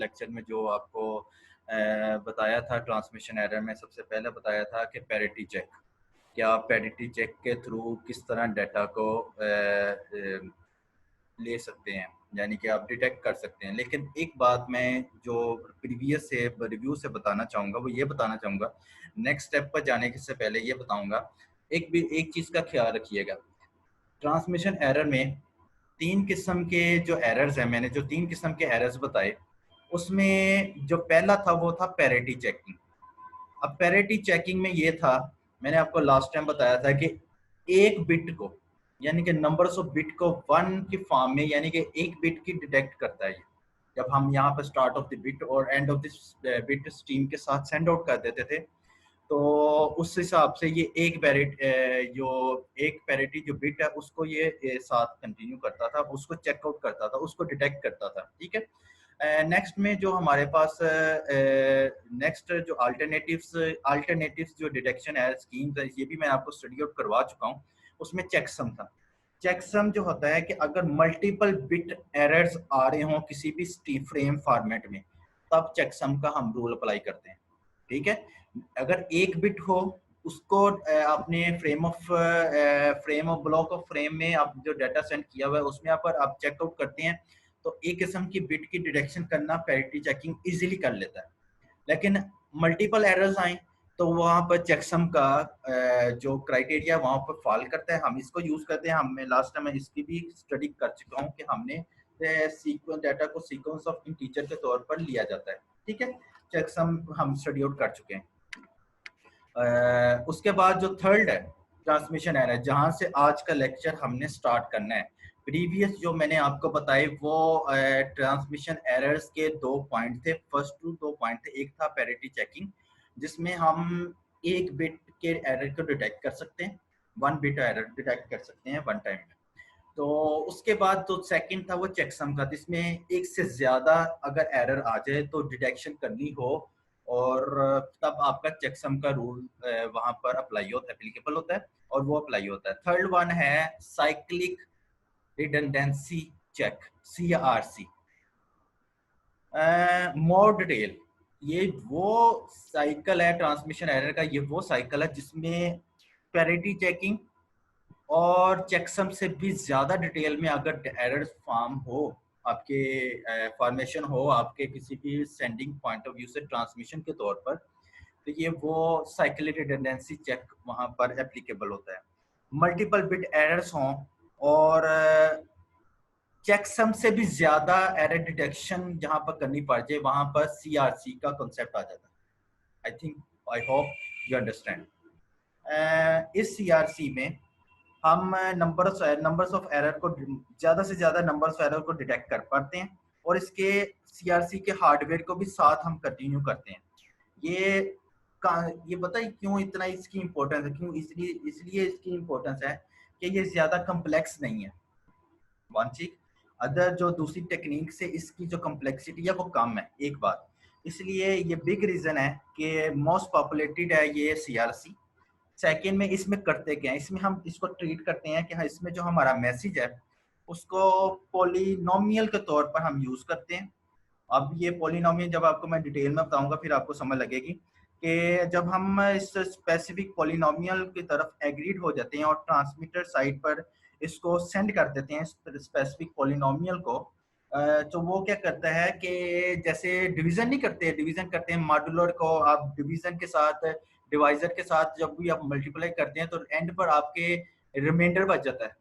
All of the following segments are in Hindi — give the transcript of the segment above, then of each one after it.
लेक्चर में जो आपको बताया था ट्रांसमिशन एरर में सबसे पहले बताया था कि पैरिटी चेक, क्या आप पैरिटी चेक के थ्रू किस तरह डाटा को ले सकते हैं, यानी कि आप डिटेक्ट कर सकते हैं। लेकिन एक बात मैं जो प्रीवियस से रिव्यू से बताना चाहूँगा वो ये बताना चाहूँगा, नेक्स्ट स्टेप पर जाने से पहले ये बताऊँगा, एक चीज़ का ख्याल रखिएगा। ट्रांसमिशन एरर में 3 किस्म के जो एरर्स हैं, मैंने जो 3 किस्म के एरर्स बताए, उसमें जो पहला था वो था पैरिटी चेकिंग। अब पैरिटी चेकिंग में ये था, मैंने आपको लास्ट टाइम बताया था कि एक बिट को, यानी कि नंबर्स ऑफ बिट को 1 की फॉर्म में, यानी कि एक बिट की डिटेक्ट करता है ये। जब हम यहाँ पर स्टार्ट ऑफ द बिट और end of this bit stream के साथ सेंड आउट कर देते थे, तो उस हिसाब से ये एक पैरिटी जो बिट है उसको ये साथ कंटिन्यू करता था, उसको चेकआउट करता था, उसको डिटेक्ट करता था। ठीक है। नेक्स्ट में जो हमारे पास नेक्स्ट जो अल्टरनेटिव्स जो डिटेक्शन है स्कीम्स है, ये भी मैं आपको स्टडी आउट करवा चुका हूँ। उसमें चेकसम था। चेकसम जो होता है कि अगर मल्टीपल बिट एरर्स आ रहे हों किसी भी फ्रेम फॉर्मेट में, तब चेकसम का हम रूल अप्लाई करते हैं। ठीक है। अगर एक बिट हो, उसको अपने frame of block of frame में आप जो डाटा सेंड किया हुआ है उसमें आप चेकआउट करते हैं, तो एक किस्म की बिट की डिटेक्शन करना पैरिटी चेकिंग इजीली कर लेता है। लेकिन मल्टीपल एरर्स आए तो वहां पर चेकसम का जो क्राइटेरिया वहां पर फॉल करता है, हम इसको यूज करते हैं। हमें लास्ट टाइम इसकी भी स्टडी कर चुका हूँ कि हमने सीक्वेंस डाटा को सीक्वेंस ऑफ इंटीजर के तौर पर लिया जाता है। ठीक है। चेकसम हम स्टडी आउट कर चुके हैं। उसके बाद जो थर्ड है ट्रांसमिशन एरर, जहां से आज का लेक्चर हमने स्टार्ट करना है। प्रीवियस जो मैंने आपको बताए वो ट्रांसमिशन एरर्स के 2 पॉइंट थे। फर्स्ट 2 पॉइंट थे, एक था पैरिटी चेकिंग, जिसमें हम एक बिट के एरर को डिटेक्ट कर सकते हैं, 1 बिट एरर डिटेक्ट कर सकते हैं 1 टाइम में। तो उसके बाद जो सेकंड था वो चेकसम का, जिसमें एक से ज्यादा अगर एरर आ जाए तो डिटेक्शन करनी हो, और तब आपका चेकसम का रूल वहां पर एप्लीकेबल होता है और वो अप्लाई होता है। थर्ड वन है cyclic redundancy check, CRC। More detail, ये वो साइकिल है ट्रांसमिशन एरर का, ये वो साइकिल है जिसमें पैरिटी चेकिंग और चेकसम से भी ज्यादा डिटेल में अगर एरर फॉर्म हो, आपके फॉर्मेशन हो आपके किसी भी सेंडिंग पॉइंट ऑफ व्यू से ट्रांसमिशन के तौर पर, तो ये वो साइक्लिक रिडंडेंसी चेक वहां पर एप्लीकेबल होता है। मल्टीपल बिट एरर्स हों और चेकसम से भी ज्यादा एरर डिटेक्शन जहां पर करनी पड़ जाए, वहां पर CRC का कॉन्सेप्ट आ जाता है। I hope you understand. इस CRC में हम नंबर्स ऑफ एरर को, ज्यादा से ज्यादा नंबर्स ऑफ एरर को डिटेक्ट कर पाते हैं, और इसके CRC के हार्डवेयर को भी साथ हम कंटिन्यू करते हैं। ये ये बताइए क्यों इतना इसकी इंपॉर्टेंस है, क्यों इसलिए इसकी इंपॉर्टेंस है कि ये ज्यादा कम्प्लेक्स नहीं है। वांशिक, अदर जो दूसरी टेक्निक से इसकी जो कम्प्लेक्सिटी है वो कम है, एक बात। इसलिए ये बिग रीजन है कि मोस्ट पॉपुलेटेड है ये CRC। सेकेंड में इसमें करते क्या है, इसमें हम इसको ट्रीट करते हैं कि हाँ, इसमें जो हमारा मैसेज है उसको पॉलिनोमियल के तौर पर हम यूज करते हैं। अब ये पॉलिनोमियल जब आपको मैं डिटेल में बताऊंगा फिर आपको समझ लगेगी कि जब हम इस स्पेसिफिक पॉलिनोमियल की तरफ एग्रीड हो जाते हैं और ट्रांसमीटर साइड पर इसको सेंड कर देते हैं स्पेसिफिक पॉलिनोमियल को, तो वो क्या करता है कि जैसे डिवीजन नहीं करते, डिवीजन करते हैं मॉड्यूलर को, आप डिवीजन के साथ डिवाइजर के साथ जब भी आप मल्टीप्लाई करते हैं तो एंड पर आपके रिमाइंडर बच जाता है।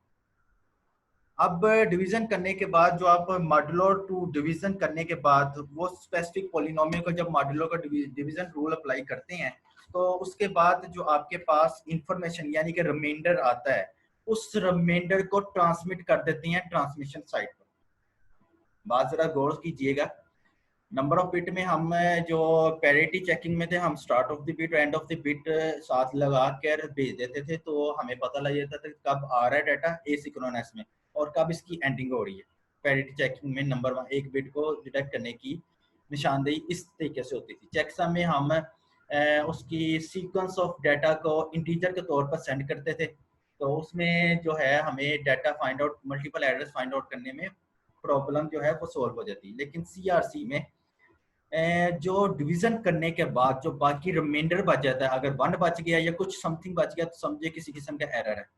अब डिवीजन करने के बाद जो आप मॉड्यूलर टू डिवीजन करने के बाद वो स्पेसिफिक पॉलिनोमियल को जब मॉड्यूलर का डिवीजन रूल अप्लाई करते हैं, तो उसके बाद जो आपके पास इंफॉर्मेशन यानी कि रिमाइंडर आता है, उस रिमाइंडर को ट्रांसमिट कर देते हैं ट्रांसमिशन साइड पर। बात जरा गौर कीजिएगा। नंबर ऑफ बिट में हम जो पैरिटी चेकिंग में थे, हम start of the bit and of the bit साथ लगा कर भेज देते थे, तो हमें पता लग जाता था कब आ रहा है डाटा एसिंक्रोनस में और कब इसकी एंडिंग हो रही है। पैरिटी चेकिंग में नंबर 1 एक बिट को डिटेक्ट करने की निशानदेही इस तरीके से होती थी। चेकसम में हम उसकी सीक्वेंस ऑफ डाटा को इंटीजर के तौर पर सेंड करते थे, तो उसमें जो है हमें data find out, multiple address find out करने में प्रॉब्लम जो है वो सॉल्व हो जाती है। लेकिन CRC में जो डिवीजन करने के बाद जो बाकी रिमाइंडर बच जाता है, अगर 1 बच गया या कुछ समथिंग बच गया तो समझे किसी किस्म का एरर है।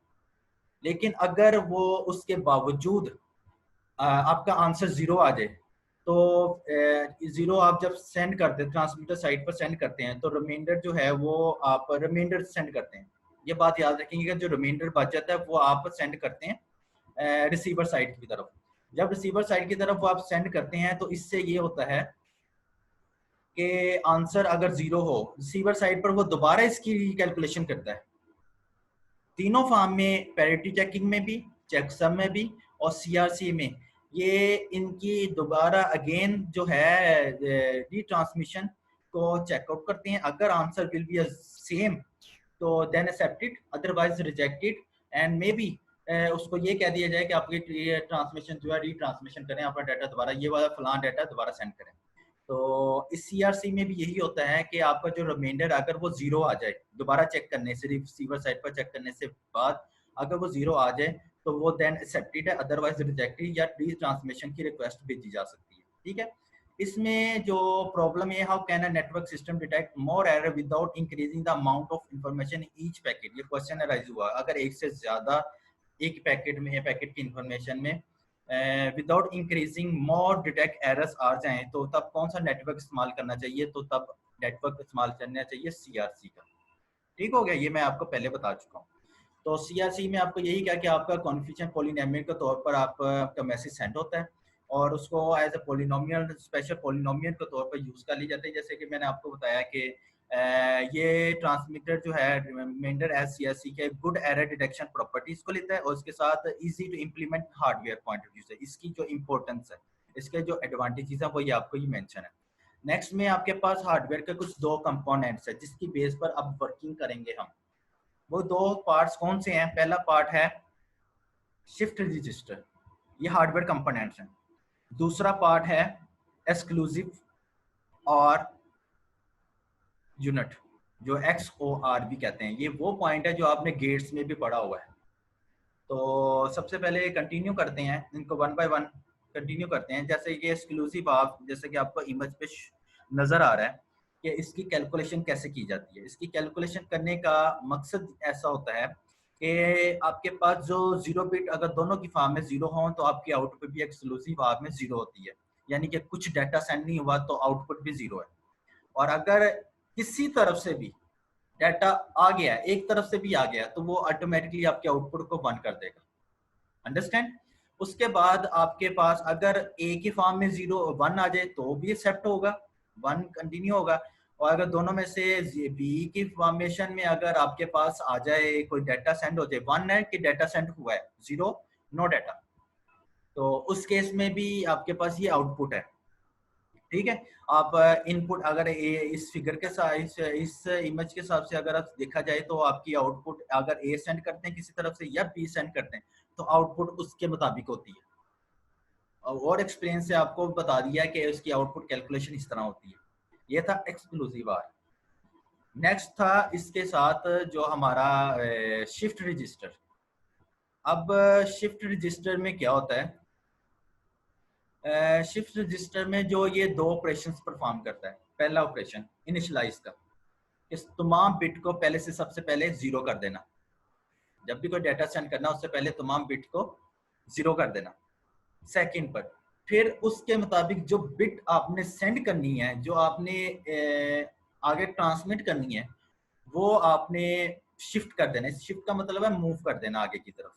लेकिन अगर वो उसके बावजूद आपका आंसर 0 आ जाए तो 0 आप जब सेंड करते हैं, ट्रांसमीटर साइड पर सेंड करते हैं, तो रिमाइंडर जो है वो आप रिमाइंडर सेंड करते हैं। ये बात याद रखेंगे कि जो रिमाइंडर बच जाता है वो आप सेंड करते हैं रिसीवर साइड की तरफ। जब रिसीवर साइड की तरफ वो आप सेंड करते हैं तो इससे ये होता है कि आंसर अगर 0 हो, रिसीवर साइड पर वो दोबारा इसकी कैलकुलेशन करता है। तीनों फॉर्म में, पैरिटी चेकिंग में भी, चेकसम में भी और सीआरसी में, ये इनकी दोबारा अगेन जो है रीट्रांसमिशन को चेकआउट करते हैं। अगर आंसर विल बी सेम तो then accepted, otherwise rejected, and may be उसको ये कह दिया जाए कि आपकी ट्रांसमिशन जो है रीट्रांसमिशन करें, अपना डाटा दोबारा, ये वाला फलान डाटा दोबारा सेंड करें। तो इस सीआरसी में भी यही होता है कि आपका जो रिमाइंडर अगर वो 0 आ जाए, दोबारा चेक करने से, रिसीवर साइड पर चेक करने से बाद अगर वो 0 आ जाए तो वो देन एक्सेप्टेड है, अदरवाइज रिजेक्टेड या रीट्रांसमिशन की रिक्वेस्ट भेजी जा सकती है। ठीक है। इसमें जो प्रॉब्लम है, how can a network system detect more error without increasing the amount of information in each packet. ये क्वेश्चन अराइज हुआ, अगर एक से ज्यादा एक पैकेट में, पैकेट की इंफॉर्मेशन में विदाउट इंक्रीजिंग मोर डिटेक्ट एरर्स आ जाएं तो तब कौन सा नेटवर्क इस्तेमाल करना चाहिए? तो तब नेटवर्क इस्तेमाल करना चाहिए सीआरसी का। ठीक हो गया, ये मैं आपको पहले बता चुका हूँ। तो सीआरसी में आपको यही क्या कि आपका कॉन्फिगरेशन पॉलिनोमियल के तौर पर आपका मैसेज सेंड होता है और उसको as a polynomial, special polynomial के तौर पर यूज कर ली जाती है। जैसे कि मैंने आपको बताया कि ये ट्रांसमीटर जो है रिमाइंडर एज सीआरसी के गुड एरर डिटेक्शन प्रॉपर्टीज को लेता है और इसके साथ easy to implement hardware point of view से इसकी जो इंपॉर्टेंस है, इसके जो एडवांटेजेस है वो ये आपको ये मेंशन है। नेक्स्ट में आपके पास हार्डवेयर के कुछ दो कंपोनेंट्स है जिसकी बेस पर अब वर्किंग करेंगे हम। वो दो पार्ट्स कौन से हैं? पहला पार्ट है शिफ्ट रजिस्टर, ये हार्डवेयर कंपोनेंट्स हैं। दूसरा पार्ट है एक्सक्लूसिव और यूनिट, जो XOR भी कहते हैं। ये वो पॉइंट है जो आपने गेट्स में भी पढ़ा हुआ है। तो सबसे पहले कंटिन्यू करते हैं इनको, वन बाय वन कंटिन्यू करते हैं। जैसे कि एक्सक्लूसिव, आप जैसे कि आपको इमेज पे नजर आ रहा है कि इसकी कैलकुलेशन कैसे की जाती है। इसकी कैलकुलेशन करने का मकसद ऐसा होता है कि आपके पास जो 0 बिट अगर दोनों की फॉर्म में 0 हो तो आपकी आउटपुट भी एक्सक्लूसिव फॉर्म में 0 होती है, यानी कि कुछ डाटा सेंड नहीं हुआ तो आउटपुट भी 0 है। और अगर किसी तरफ से भी डाटा आ गया, एक तरफ से भी आ गया, तो वो ऑटोमेटिकली आपके आउटपुट को 1 कर देगा। अंडरस्टैंड? उसके बाद आपके पास अगर ए की फॉर्म में 0 1 आ जाए तो भी एक्सेप्ट होगा, 1 कंटिन्यू होगा। और अगर दोनों में से बी की फॉर्मेशन में अगर आपके पास आ जाए, कोई डाटा सेंड हो जाए, 1 है कि डाटा सेंड हुआ है, 0 नो डाटा, तो उस केस में भी आपके पास ये आउटपुट है। ठीक है। आप इनपुट अगर इस फिगर के साथ, इस इमेज के हिसाब से अगर आप देखा जाए तो आपकी आउटपुट अगर ए सेंड करते हैं किसी तरफ से या बी सेंड करते हैं तो आउटपुट उसके मुताबिक होती है। और एक्सपीरियंस से आपको बता दिया कि उसकी आउटपुट कैलकुलेशन इस तरह होती है। ये था एक्सक्लूसिव आर। नेक्स्ट था इसके साथ जो हमारा शिफ्ट रजिस्टर। अब शिफ्ट रजिस्टर में क्या होता है? शिफ्ट रजिस्टर में जो ये दो ऑपरेशंस परफॉर्म करता है। पहला ऑपरेशन इनिशियलाइज का, इस तमाम बिट को पहले से सबसे पहले 0 कर देना। जब भी कोई डाटा सेंड करना उससे पहले तमाम बिट को 0 कर देना। सेकंड पर फिर उसके मुताबिक जो बिट आपने सेंड करनी है, जो आपने आगे ट्रांसमिट करनी है, वो आपने शिफ्ट कर देना। शिफ्ट का मतलब है मूव कर देना आगे की तरफ।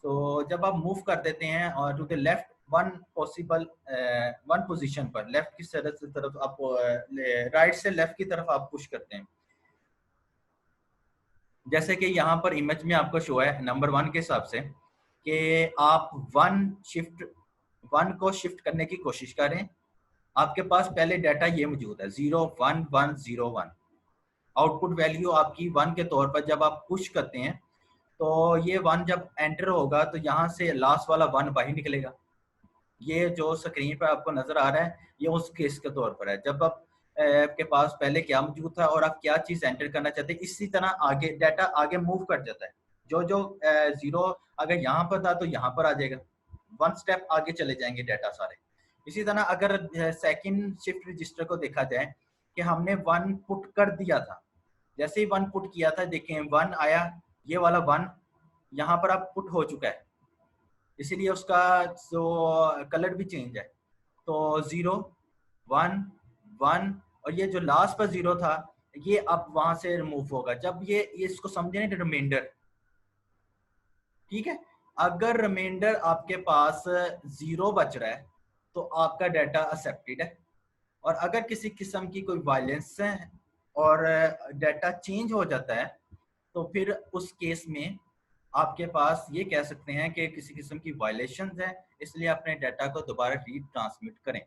तो जब आप मूव कर देते हैं और to the left one possible one position पर, लेफ्ट की तरफ आप राइट से लेफ्ट की तरफ आप पुश करते हैं। जैसे कि यहाँ पर इमेज में आपको शो है नंबर 1 के हिसाब से कि आप 1 को शिफ्ट करने की कोशिश करें। आपके पास पहले डाटा ये मौजूद है 0 1 1 0 1। आउटपुट वैल्यू आपकी 1 के तौर पर जब आप पुश करते हैं तो ये 1 जब एंटर होगा तो यहाँ से लास्ट वाला 1 बाहर निकलेगा। ये जो स्क्रीन पर आपको नजर आ रहा है ये उस केस के तौर पर है, जब आप आपके पास पहले क्या मौजूद था और आप क्या चीज एंटर करना चाहते हैं। इसी तरह आगे डाटा आगे मूव कर जाता है। जो जो 0 अगर यहाँ पर था तो यहाँ पर आ जाएगा, 1 स्टेप आगे चले जाएंगे डाटा सारे। इसी तरह अगर सेकंड शिफ्ट रजिस्टर को देखा जाए कि हमने 1 पुट कर दिया था, जैसे ही 1 पुट किया था देखें 1 आया, ये वाला 1 यहाँ पर अब पुट हो चुका है, इसीलिए उसका जो कलर भी चेंज है। तो 0 1 1 और ये जो लास्ट पर 0 था ये अब वहां से रिमूव होगा जब ये इसको समझे ना रिमाइंडर, ठीक है। अगर रिमाइंडर आपके पास 0 बच रहा है तो आपका डाटा एक्सेप्टेड है, और अगर किसी किस्म की कोई वायलेंस है और डाटा चेंज हो जाता है तो फिर उस केस में आपके पास ये कह सकते हैं कि किसी किस्म की वायलेशन है, इसलिए अपने डाटा को दोबारा री ट्रांसमिट करें।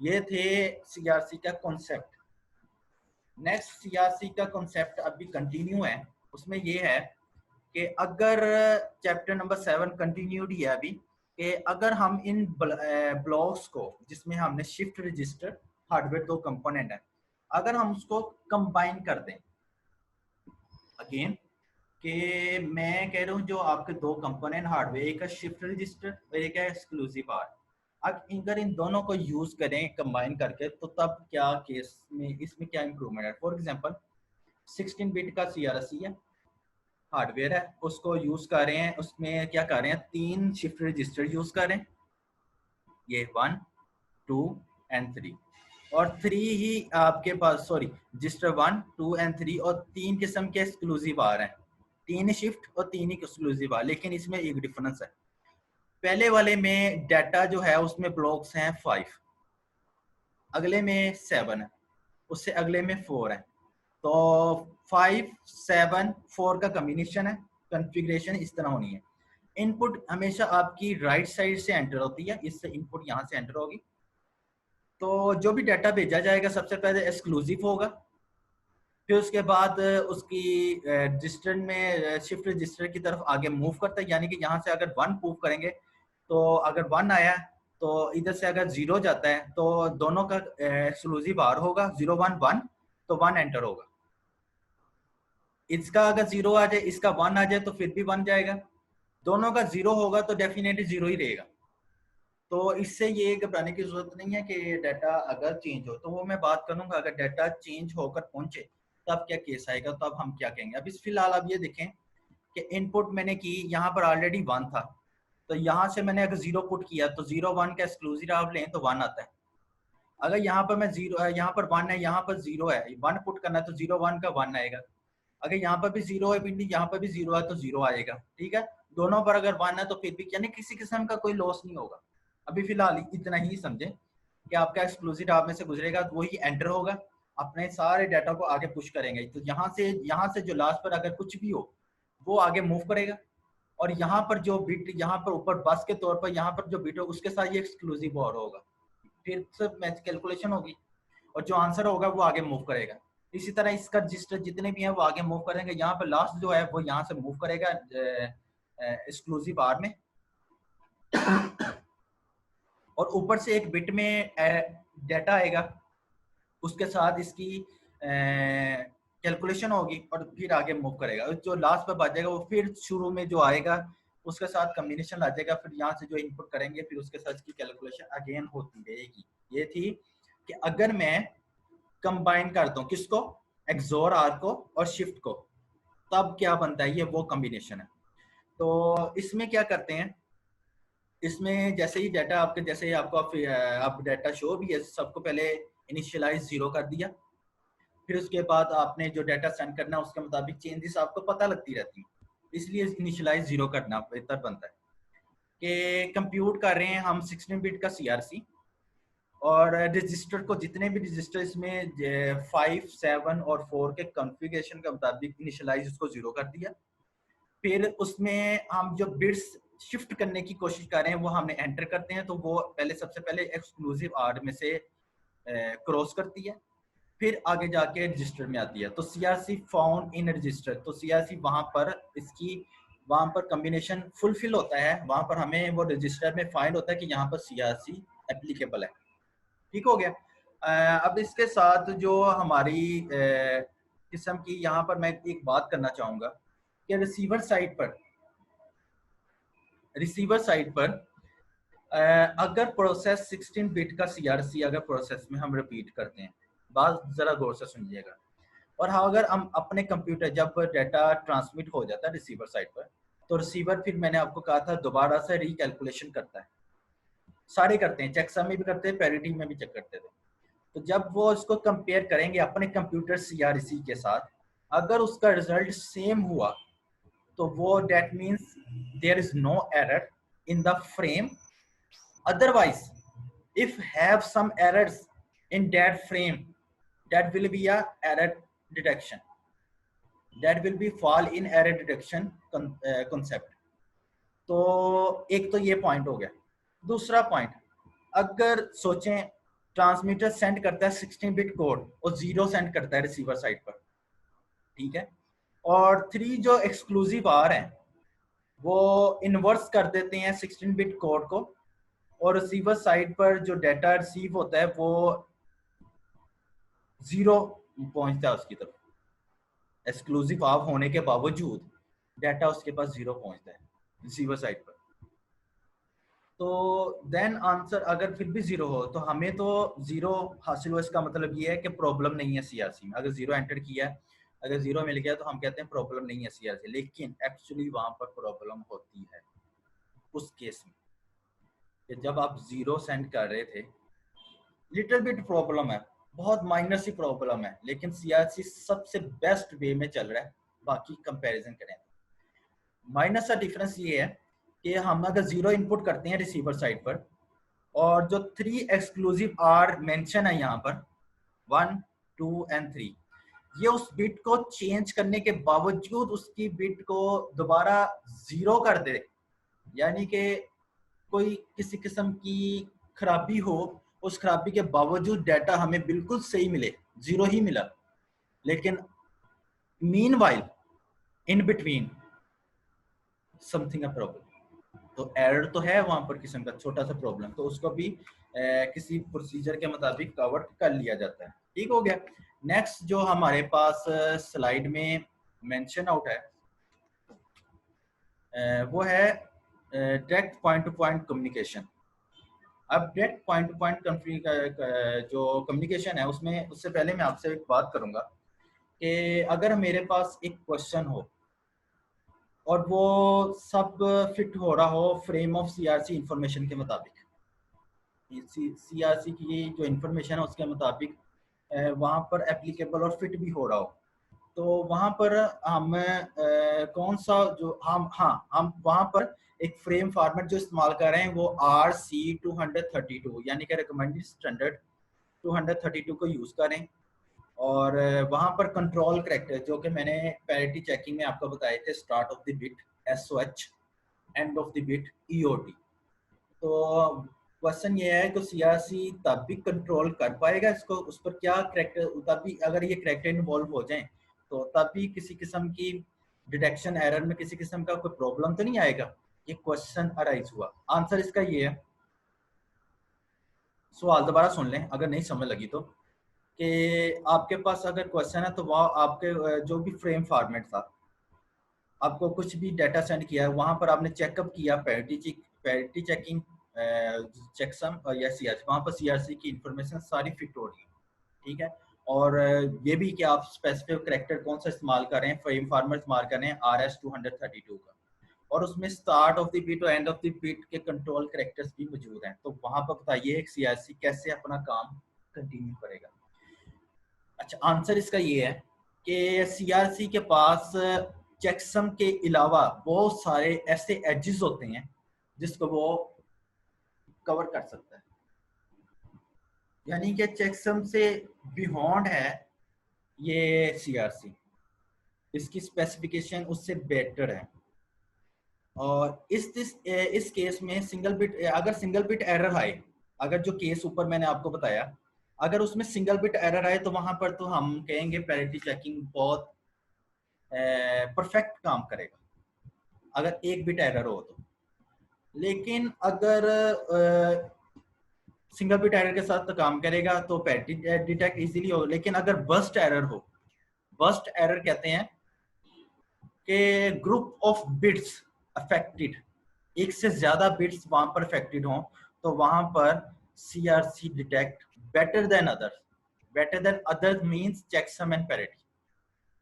ये थे सीआरसी का कॉन्सेप्ट। नेक्स्ट सीआरसी का कॉन्सेप्ट अभी कंटिन्यू है, उसमें ये है कि अगर चैप्टर नंबर 7 कंटिन्यूड ही है अभी, कि अगर हम इन ब्लॉक्स को जिसमें हमने शिफ्ट रजिस्टर हार्डवेयर 2 कंपोनेंट है, अगर हम उसको कंबाइन कर दें अगेन कि मैं कह रहा हूँ जो आपके 2 कंपोनेंट हार्डवेयर, एक है शिफ्ट रजिस्टर और एक है एक्सक्लूसिव आर, अगर इन दोनों को यूज करें कंबाइन करके तो तब क्या केस में इसमें क्या इंप्रूवमेंट है। फॉर एग्जांपल 16 बिट का सीआरसी है, हार्डवेयर है, उसको यूज कर रहे हैं, उसमें क्या कर रहे हैं 3 शिफ्ट रजिस्टर यूज कर रहे हैं, ये 1 2 एंड 3, और 3 ही आपके पास सॉरी रजिस्टर 1 2 एंड 3 और 3 किस्म के एक्सक्लूसिव आ रहे हैं, 3 शिफ्ट और 3 ही एक्सक्लूसिव आ, लेकिन इसमें एक डिफरेंस है। पहले वाले में डाटा जो है उसमें ब्लॉक्स हैं 5, अगले में 7 है, उससे अगले में 4 है, तो 5 7 4 का कॉम्बिनेशन है। कॉन्फ़िगरेशन इस तरह होनी है, इनपुट हमेशा आपकी राइट साइड से एंटर होती है, इससे इनपुट यहाँ से एंटर होगी, तो जो भी डाटा भेजा जाएगा सबसे पहले एक्सक्लूसिव होगा, फिर उसके बाद उसकी रजिस्टर में शिफ्ट रजिस्टर की तरफ आगे मूव करता है, यानी कि यहाँ से अगर 1 मूव करेंगे तो अगर 1 आया तो इधर से अगर 0 जाता है तो दोनों का एक्सक्लूसिव आर होगा, 0 1 1 तो 1 एंटर होगा, इसका अगर 0 आ जाए इसका 1 आ जाए तो फिर भी 1 जाएगा, दोनों का 0 होगा तो डेफिनेटली 0 ही रहेगा। तो इससे ये घबराने की जरूरत नहीं है कि डाटा अगर चेंज हो, तो वो मैं बात करूंगा अगर डाटा चेंज होकर पहुंचे तब क्या केस आएगा, तो अब हम क्या कहेंगे। अब इस फिलहाल आप ये देखें कि इनपुट मैंने की यहाँ पर ऑलरेडी 1 था, तो यहाँ से मैंने अगर 0 पुट किया तो 0 1 का एक्सक्लूसिव आप लें तो 1 आता है, अगर यहाँ पर मैं 0 यहाँ पर 1 है यहाँ पर 0 है, 1 पुट करना है तो 0 1 का 1 आएगा, अगर यहाँ पर भी 0 है पिंडी यहाँ पर भी 0 है तो 0 आएगा, ठीक है। दोनों पर अगर 1 है तो फिर भी यानी किसी किस्म का कोई लॉस नहीं होगा। अभी फिलहाल इतना ही समझे कि आपका एक्सक्लूसिव आप में से गुजरेगा तो वही एंटर होगा, अपने सारे डाटा को आगे पुश करेंगे, तो यहाँ से जो लास्ट पर अगर कुछ भी हो वो आगे मूव करेगा, और यहाँ पर जो बिट यहाँ पर ऊपर बस के तौर पर यहाँ पर जो बिट हो उसके साथ ये एक्सक्लूसिव और होगा, फिर से मैच कैलकुलेशन होगी और जो आंसर होगा वो आगे मूव करेगा। इसी तरह इसका रजिस्टर जितने भी हैं वो आगे मूव करेंगे, यहाँ पर लास्ट जो है वो यहाँ से मूव करेगा एक्सक्लूसिव आर में और ऊपर से एक बिट में डाटा आएगा, उसके साथ इसकी कैलकुलेशन होगी और फिर आगे मूव करेगा, जो लास्ट पर बचेगा वो फिर शुरू में जो आएगा उसके साथ कॉम्बिनेशन आ जाएगा, फिर यहाँ से जो इनपुट करेंगे फिर उसके साथ इसकी कैलकुलेशन अगेन होती रहेगी। ये थी कि अगर मैं कंबाइन कर दूं किसको, एक्सोर आर को और शिफ्ट को, तब क्या बनता है, ये वो कॉम्बिनेशन है। तो इसमें क्या करते हैं, इसमें जैसे ही डाटा आपके जैसे ही आपको आप डाटा शो भी है, सबको पहले इनिशियलाइज 0 कर दिया, फिर उसके बाद आपने जो डाटा सेंड करना है उसके मुताबिक चेंजेस आपको पता लगती रहती है, इसलिए इनिशियलाइज 0 करना बेहतर बनता है। कि कंप्यूट कर रहे हैं हम 16 बिट का सीआरसी, और रजिस्टर को जितने भी रजिस्टर इसमें 5 7 और 4 के कॉन्फ़िगरेशन के मुताबिक इनिशियलाइज उसको 0 कर दिया, फिर उसमें हम जो बिट्स शिफ्ट करने की कोशिश कर रहे हैं वो हमने एंटर करते हैं, तो वो पहले सबसे पहले एक्सक्लूसिव आर में से क्रॉस करती है, फिर आगे जाके रजिस्टर में आती है, तो सीआरसी फाउंड इन रजिस्टर, तो सीआरसी वहां पर इसकी वहां पर कॉम्बिनेशन फुलफिल होता है, वहां पर हमें वो रजिस्टर में फाइंड होता है कि यहाँ पर सीआरसी एप्लीकेबल है। ठीक हो गया। अब इसके साथ जो हमारी किस्म की यहाँ पर मैं एक बात करना चाहूंगा कि रिसीवर साइड पर अगर प्रोसेस 16 बिट का सीआरसी अगर प्रोसेस में हम रिपीट करते हैं, बात जरा गौर से सुनिएगा। और हाँ, अगर हम अपने कंप्यूटर जब डाटा ट्रांसमिट हो जाता है रिसीवर साइड पर, तो रिसीवर फिर मैंने आपको कहा था दोबारा से रिकैलकुलेशन करता है, सारे करते हैं, चेकसम में भी करते हैं, पैरिटी में भी चेक करते थे। तो जब वो इसको कंपेयर करेंगे अपने कंप्यूटर सीआरसी के साथ, अगर उसका रिजल्ट सेम हुआ तो वो that means there is no error in the frame. Otherwise, if have some errors in that frame, that will be a error detection. That will be fall in error detection concept. तो एक तो ये पॉइंट हो गया। दूसरा पॉइंट, अगर सोचें ट्रांसमीटर सेंड करता है 16 बिट कोड और 0 सेंड करता है रिसीवर साइड पर, ठीक है, और 3 जो एक्सक्लूसिव आर हैं वो इन्वर्स कर देते हैं 16 बिट कोड को, और रिसीवर साइड पर जो डाटा रिसीव होता है वो 0 पहुंचता है उसकी तरफ, एक्सक्लूसिव ऑफ होने के बावजूद डाटा उसके पास 0 पहुंचता है रिसीवर साइड पर। तो देन आंसर अगर फिर भी 0 हो तो हमें तो 0 हासिल हो, इसका मतलब ये है कि प्रॉब्लम नहीं है सीआरसी में। अगर 0 एंटर किया है, अगर 0 मिल गया तो हम कहते हैं प्रॉब्लम नहीं है सीआरसी, लेकिन एक्चुअली वहां पर प्रॉब्लम होती है उस केस में कि जब आप 0 सेंड कर रहे थे, लिटिल बिट प्रॉब्लम है, बहुत माइनर सी प्रॉब्लम है, लेकिन सीआरसी सबसे बेस्ट वे में चल रहा है। बाकी कंपैरिजन करें, माइनर सा डिफरेंस ये है कि हम अगर 0 इनपुट करते हैं रिसीवर साइड पर, और जो 3 एक्सक्लूसिव आर मेंशन है यहाँ पर 1, 2 एंड 3, ये उस बिट को चेंज करने के बावजूद उसकी बिट को दोबारा 0 कर दे, यानी कि कोई किसी किस्म की खराबी हो, उस खराबी के बावजूद डाटा हमें बिल्कुल सही मिले, 0 ही मिला, लेकिन meanwhile in between something a problem, तो एरर तो है वहां पर किस्म का छोटा सा प्रॉब्लम, तो उसको भी किसी प्रोसीजर के मुताबिक कवर कर लिया जाता है। ठीक हो गया। नेक्स्ट जो हमारे पास स्लाइड में मेंशन आउट है वो है direct point two point communication. अब डायरेक्ट पॉइंट टू पॉइंट जो कम्युनिकेशन है उसमें, उससे पहले मैं आपसे एक बात करूंगा कि अगर मेरे पास एक क्वेश्चन हो और वो सब फिट हो रहा हो फ्रेम ऑफ सीआरसी इंफॉर्मेशन के मुताबिक, सीआरसी की जो इंफॉर्मेशन है उसके मुताबिक वहाँ पर एप्लीकेबल और फिट भी हो रहा हो, तो वहाँ पर हम कौन सा जो हम वहाँ पर एक फ्रेम फॉर्मेट जो इस्तेमाल कर रहे हैं वो RC232 यानी कि रिकमेंडेड स्टैंडर्ड 232 को यूज़ करें। और वहाँ पर कंट्रोल करैक्टर जो कि मैंने पैरिटी चेकिंग में आपको बताए थे, start of the bit SOH, and of the bit EOT। तो क्वेश्चन ये है कि सीआरसी तब भी कंट्रोल कर पाएगा इसको, उस पर क्या करैक्टर, तब भी अगर ये करैक्टर इन्वॉल्व हो जाए तो तब भी किसी किस्म की डिटेक्शन एरर में किसी किस्म का कोई प्रॉब्लम तो नहीं आएगा। ये क्वेश्चन अराइज हुआ। आंसर इसका ये है, सवाल दोबारा सुन लें अगर नहीं समझ लगी तो, कि आपके पास अगर क्वेश्चन है तो वह आपके जो भी फ्रेम फॉर्मेट था, आपको कुछ भी डाटा सेंड किया है, वहां पर आपने चेकअप किया, पैरिटी चेकिंग चेकसम या सीआरसी, वहां पर सीआरसी की इंफॉर्मेशन सारी फिट हो रही है, ठीक है। और ये भी कि आप स्पेसिफिक करैक्टर कौन सा इस्तेमाल कर रहे हैं, फ्रेम फॉर्मेट इस्तेमाल कर रहे हैं RS232 का, और उसमें स्टार्ट ऑफ द बिट और एंड ऑफ द बिट के कंट्रोल करैक्टर्स भी मौजूद हैं। तो वहां पर बताइए सीआरसी कैसे अपना काम कंटिन्यू करेगा। अच्छा, आंसर इसका ये है कि सीआरसी के पास चेकसम के अलावा बहुत सारे ऐसे एजेस होते हैं जिसको वो कवर कर सकता है, यानी कि चेकसम से बियॉन्ड है ये सीआरसी, इसकी स्पेसिफिकेशन उससे बेटर है। और इस केस में सिंगल बिट, अगर सिंगल बिट एरर आए, अगर जो केस ऊपर मैंने आपको बताया, अगर उसमें सिंगल बिट एरर आए तो वहां पर तो हम कहेंगे पैरिटी चेकिंग बहुत परफेक्ट काम करेगा अगर एक बिट एरर हो तो। लेकिन अगर सिंगल बिट एरर के साथ तो काम करेगा तो पैरिटी डिटेक्ट इजीली हो। लेकिन अगर बर्स्ट एरर हो, बर्स्ट एरर कहते हैं कि ग्रुप ऑफ बिट्स अफेक्टेड एक से ज्यादा बिट्स वहां पर अफेक्टेड हों तो वहां पर CRC detect better than others. Better than others means checksum and parity,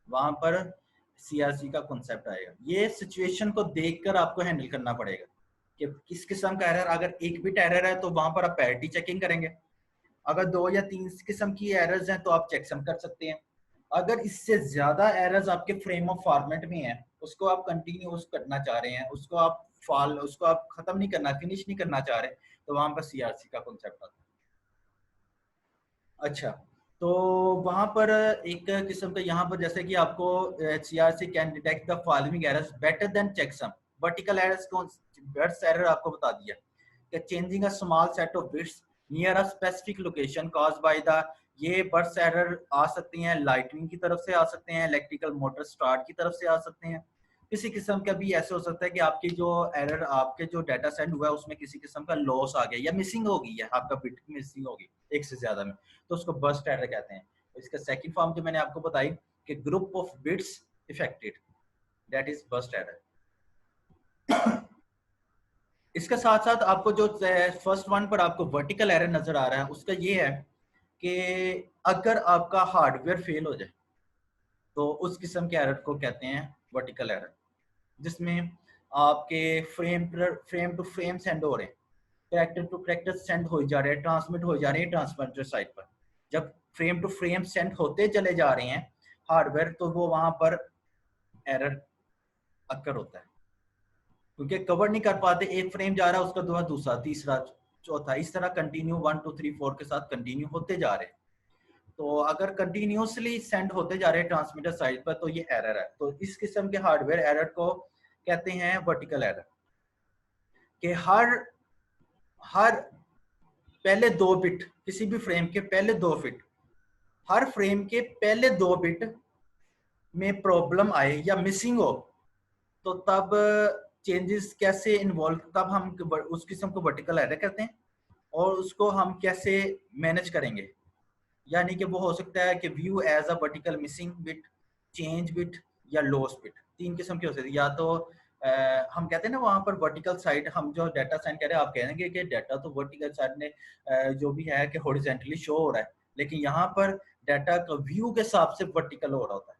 वहां पर सीआरसी का कॉन्सेप्ट आएगा। ये सिचुएशन को देखकर आपको हैंडल करना पड़ेगा कि किस किस्म का एरर, अगर एक बिट एरर है तो वहां पर आप पैरिटी चेकिंग करेंगे, अगर 2 या 3 किस्म की एरर्स हैं तो आप चेकसम कर सकते हैं। अगर इससे ज्यादा एरर्स आपके फ्रेम ऑफ फॉर्मेट में है, उसको आप कंटिन्यूस करना चाह रहे हैं, उसको आप खत्म नहीं करना, फिनिश नहीं करना चाह रहे, तो वहां पर सीआरसी का कॉन्सेप्ट आता है। अच्छा, तो वहां पर एक किस्म का यहाँ पर जैसे कि आपको CRC can detect the following errors better than checksum. Vertical errors कौन, बिट्स एरर आपको बता दिया कि changing a small set of bits near a specific location caused by the, ये बर्ड्स एरर आ सकती हैं लाइटनिंग की तरफ से आ सकते हैं, इलेक्ट्रिकल मोटर स्टार्ट की तरफ से आ सकते हैं, किसी किस्म का भी ऐसे हो सकता है कि आपकी जो एरर, आपके जो डाटा सेंड हुआ है उसमें किसी किस्म का लॉस आ गया या मिसिंग हो गई है, आपका बिट मिसिंग होगी एक से ज्यादा में, तो उसको बर्स्ट एरर कहते हैं। इसका सेकंड फॉर्म जो मैंने आपको बताई कि group of bits affected, that is burst error. इसके साथ साथ आपको जो फर्स्ट वन पर आपको वर्टिकल एरर नजर आ रहा है उसका ये है कि अगर आपका हार्डवेयर फेल हो जाए तो उस किस्म के एरर को कहते हैं वर्टिकल एरर, जिसमें आपके फ्रेम टू फ्रेम सेंड हो रहे हैं, कैरेक्टर टू कैरेक्टर सेंड हो जा रहे हैं, ट्रांसमिट हो जा रहे हैं ट्रांसमीटर साइड पर। जब फ्रेम टू फ्रेम सेंड होते चले जा रहे हैं हार्डवेयर, तो वो वहां पर एरर अक्कर होता है, क्योंकि कवर नहीं कर पाते, एक फ्रेम जा रहा है उसका दूसरा तीसरा चौथा, इस तरह कंटिन्यू 1 2 3 4 के साथ कंटिन्यू होते जा रहे हैं। तो अगर कंटिन्यूसली सेंड होते जा रहे हैं ट्रांसमीटर साइड पर तो ये एरर है। तो इस किस्म के हार्डवेयर एरर को कहते हैं वर्टिकल एरर, कि हर हर पहले 2 बिट, किसी भी फ्रेम के पहले 2 बिट, हर फ्रेम के पहले 2 बिट में प्रॉब्लम आए या मिसिंग हो, तो तब चेंजेस कैसे इन्वॉल्व, तब हम उस किस्म को वर्टिकल एरर कहते हैं। और उसको हम कैसे मैनेज करेंगे, यानी कि वो हो सकता है कि view as a vertical missing bit, change bit या लॉस बिट, 3 किस्म की हो सकती है। या तो हम कहते हैं ना वहां पर वर्टिकल साइड, हम जो डाटा सेंड कह रहे हैं आप कहेंगे कि डाटा तो वर्टिकल साइड ने जो भी है कि हॉरिजॉन्टली शो हो रहा है, लेकिन यहाँ पर डाटा का व्यू के हिसाब से वर्टिकल हो रहा होता है,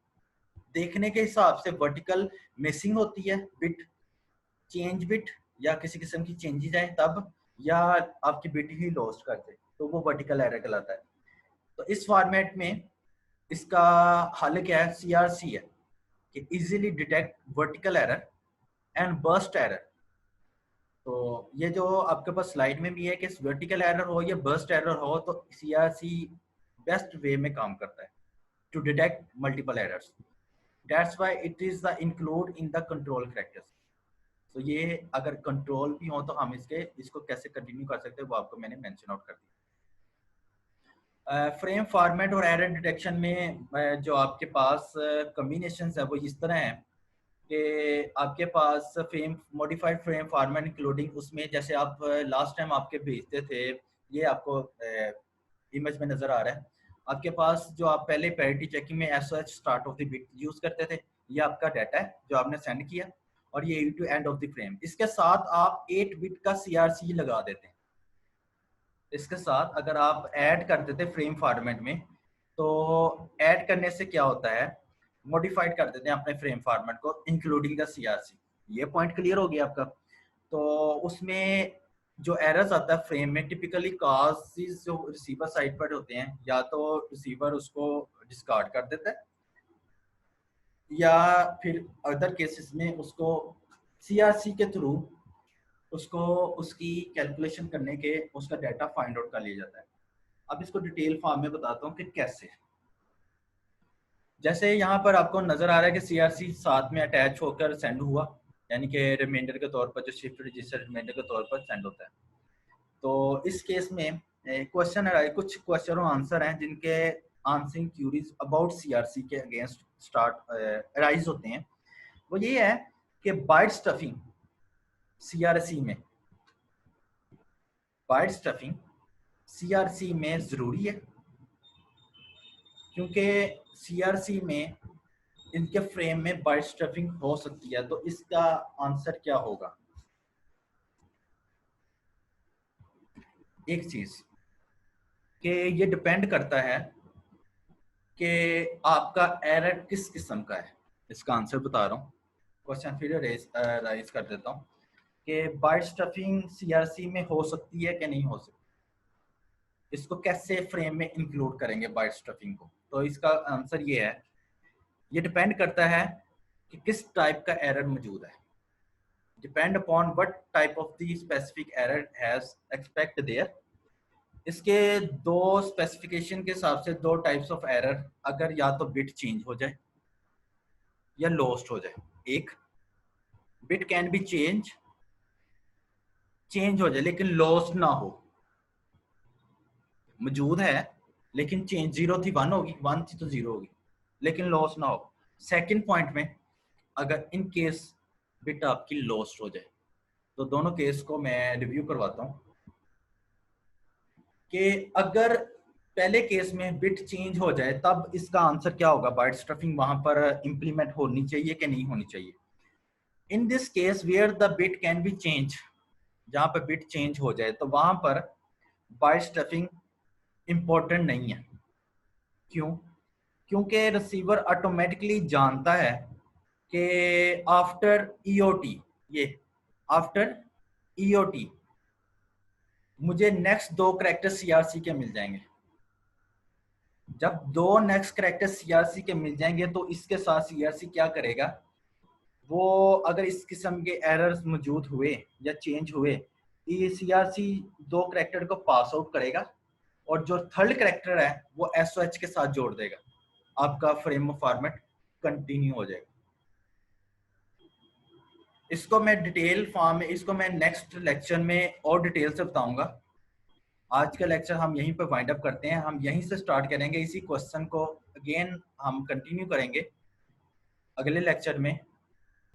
देखने के हिसाब से वर्टिकल मिसिंग होती है बिट, चेंज बिट या किसी किस्म की चेंजेस आए तब, या आपकी बिट ही लॉस्ट कर दे, तो वो वर्टिकल एरर कहलाता है। तो इस फॉर्मेट में इसका हल क्या है, सीआरसी है कि easily detect vertical error and burst error. तो ये जो आपके पास स्लाइड में भी है कि वर्टिकल एरर हो या बर्स्ट एरर हो, तो सीआरसी बेस्ट वे में काम करता है to detect multiple errors. That's why it is the include in the control characters. तो ये अगर कंट्रोल भी हो तो हम इसको कैसे कंटिन्यू कर सकते हैं वो आपको मैंने मेंशन आउट कर दिया। फ्रेम फॉर्मेट और एरर डिटेक्शन में जो आपके पास कॉम्बिनेशन है वो इस तरह है कि आपके पास frame modified frame format including, उसमें जैसे आप लास्ट टाइम आपके भेजते थे, ये आपको इमेज में नजर आ रहा है, आपके पास जो आप पहले पैरिटी चेकिंग में SOH start of the bit use करते थे, ये आपका डाटा है जो आपने सेंड किया, और ये to end of the frame, इसके साथ आप 8 बिट का सीआरसी लगा देते हैं। इसके साथ अगर आप ऐड कर देते फ्रेम फॉर्मेट में, तो ऐड करने से क्या होता है, मॉडिफाइड कर देते हैं अपने फ्रेम फॉर्मेट को इंक्लूडिंग द सीआरसी। ये पॉइंट क्लियर हो गया आपका। तो उसमें जो एरर्स आता है फ्रेम में, टिपिकली कॉजेस जो रिसीवर साइड पर होते हैं, या तो रिसीवर उसको डिस्कार्ड कर देता है, या फिर अदर केसेस में उसको सीआरसी के थ्रू उसको उसकी कैलकुलेशन करने के उसका डाटा फाइंड आउट कर लिया जाता है। अब इसको डिटेल फॉर्म में बताता हूँ कि कैसे। जैसे यहाँ पर आपको नजर आ रहा है कि सीआरसी साथ में अटैच होकर सेंड हुआ, यानी कि रिमाइंडर के तौर पर, जो शिफ्ट रजिस्टर रिमाइंडर के तौर पर सेंड होता है। तो इस केस में क्वेश्चन कुछ क्वेश्चन और आंसर हैं जिनके आंसरिंग क्यूरीज अबाउट सीआरसी के अगेंस्ट स्टार्ट अराइज होते हैं। वो ये है कि बाइट स्टफिंग सीआरसी में, बाइट स्टफिंग सीआरसी में जरूरी है, क्योंकि सीआरसी में इनके फ्रेम में बाइट स्टफिंग हो सकती है। तो इसका आंसर क्या होगा, एक चीज कि ये डिपेंड करता है कि आपका एरर किस किस्म का है। इसका आंसर बता रहा हूँ, क्वेश्चन फिर राइज कर देता हूँ कि बाइट स्टफिंग सीआरसी में हो सकती है कि नहीं हो सकती, इसको कैसे फ्रेम में इंक्लूड करेंगे बाइट स्टफिंग को। तो इसका आंसर ये है, ये डिपेंड करता है कि किस टाइप का एरर मौजूद है। Depend upon what type of the specific error has expect there. इसके दो स्पेसिफिकेशन के हिसाब से दो टाइप्स ऑफ एरर, अगर या तो बिट चेंज हो जाए या लॉस्ट हो जाए। एक बिट कैन बी चेंज हो जाए लेकिन लॉस्ट ना हो, मौजूद है लेकिन चेंज, 0 थी 1 होगी, 1 थी तो 0 होगी, लेकिन लॉस ना हो। सेकंड पॉइंट में अगर इन केस बिट आपकी लॉस्ट हो जाए, तो दोनों केस को मैं रिव्यू करवाता हूँ कि अगर पहले केस में बिट चेंज हो जाए तब इसका आंसर क्या होगा, बाइट स्टफिंग वहां पर इंप्लीमेंट होनी चाहिए कि नहीं होनी चाहिए। In this case where the bit can be change, जहां पर बिट चेंज हो जाए तो वहां पर बाइट स्टफिंग इंपॉर्टेंट नहीं है। क्यों? क्योंकि रिसीवर ऑटोमेटिकली जानता है कि आफ्टर ईओटी, ये आफ्टर ईओटी मुझे नेक्स्ट दो करेक्टर सीआरसी के मिल जाएंगे। जब दो नेक्स्ट करेक्टर सीआरसी के मिल जाएंगे तो इसके साथ सीआरसी क्या करेगा, वो अगर इस किस्म के एरर्स मौजूद हुए या चेंज हुए, ये सीआरसी दो करेक्टर को पास आउट करेगा और जो थर्ड करेक्टर है वो एसओएच के साथ जोड़ देगा, आपका फ्रेम फॉर्मेट कंटिन्यू हो जाएगा। इसको मैं डिटेल फॉर्म में, इसको मैं नेक्स्ट लेक्चर में और डिटेल से बताऊंगा। आज का लेक्चर हम यहीं पर वाइंड अप करते हैं, हम यहीं से स्टार्ट करेंगे, इसी क्वेश्चन को अगेन हम कंटिन्यू करेंगे अगले लेक्चर में।